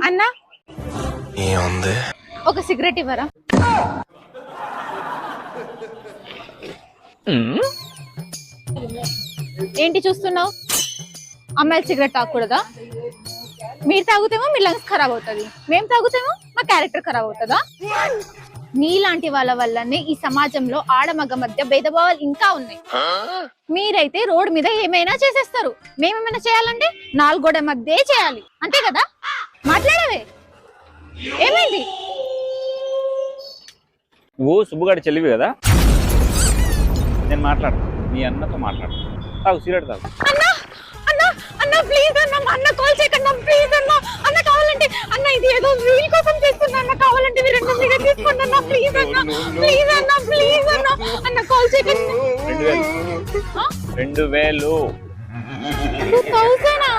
అన్న ఏముంది ఒక సిగరెట్ ఇవ్వరా? ఏంటి చూస్తున్నావు? అమ్మాయిలు సిగరెట్ తాగకూడదా? మీరు తాగుతేమో మీ లంగ్స్ ఖరాబ్ అవుతుంది, మేము తాగుతేమో మా క్యారెక్టర్ ఖరాబ్ అవుతుందా? మీలాంటి వాళ్ళ వల్లనే ఈ సమాజంలో ఆడమగ మధ్య భేదభావాలు ఇంకా ఉన్నాయి. మీరైతే రోడ్ మీద ఏమైనా చేసేస్తారు, మేమేమైనా చేయాలంటే నాలుగోడ మధ్య చేయాలి, అంతే కదా? మాట్లాడవే, ఏమైంది? ఓ సుబ్బుగాడి చెల్లివి కదా, నేను మాట్లాడతాను, మీ అన్నతో మాట్లాడతాను. తాగు, సిగరెట్ తాగు. అన్నా అన్నా అన్నా ప్లీజ్ అన్న, మా అన్న కాల్ చేయకండి ప్లీజ్ అన్న. అన్న కావాలంటే అన్న, ఇది ఏదో రీల్ కోసం చేస్తున్నా అన్న, కావాలంటే మీరు 200 తీసుకోండి అన్న, ప్లీజ్ అన్న, ప్లీజ్ అన్న, ప్లీజ్ అన్న, అన్న కాల్ చేయకండి. 2000 2000